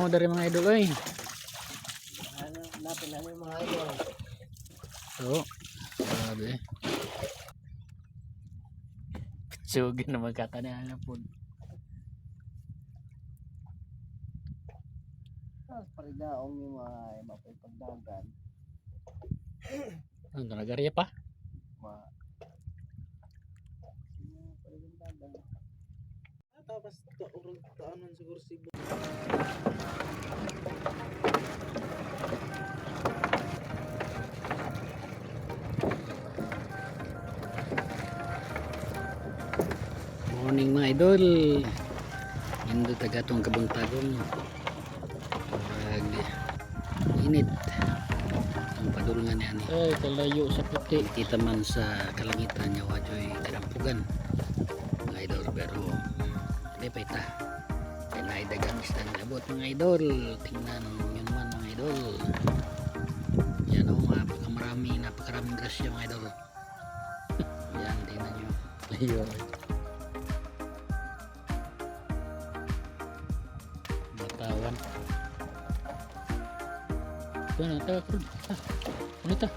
mo dari mga idol oy. Napin na yung mga idol. So, grabe. Sugin na magkatanahan na po. Tapos paridaong yung mga mapipagdagan. Ano, nagarya pa? Paridagan. Tapos taanan siguro si Morning mga idol. Indo tagatong kabuntagong. Pag init ang padulungan niya ni. Ay, kalayo sa puti. Kita man sa kalangitan niya wajoy karampugan. Mga idol, pero hindi pa ita. Kaya naidagang isang abot mga idol. Tingnan nyo naman mga idol. Yan o, napakaraming grasya mga idol. Yan, tingnan nyo. Ayun. Batawan. Ito na, taga krud. Ano ito?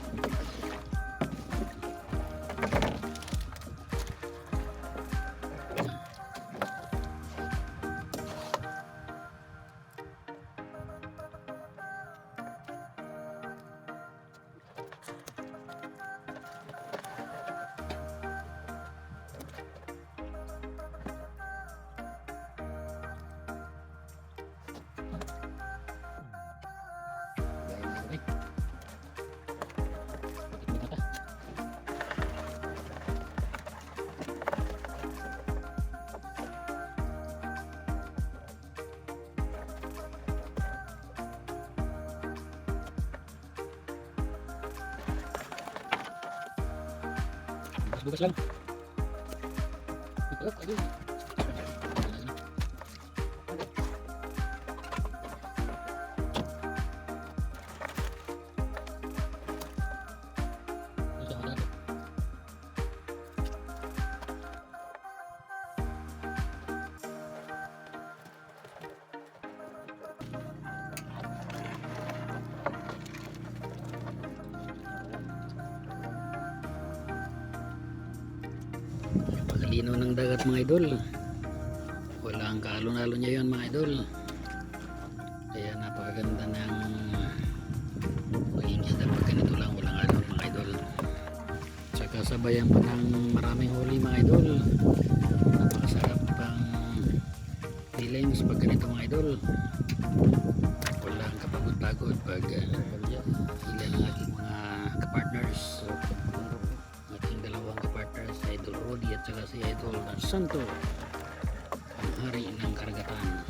Bukas lang. Ito, ayun. Pagalino ng dagat mga idol. Walang kaalon-alon niya yun mga idol. Kaya napakaganda ng pangingisda pag ganito lang, walang alon mga idol. Tsaka sabayan pa ng maraming huli mga idol. Napakasarap pang feelings pag ganito mga idol. Walang kapagod-pagod pag ilan ang aking mga kapartners. Ating dalawang kapartners, Idol Rudy at saka si Idol Santo, ang hari ng karagatan.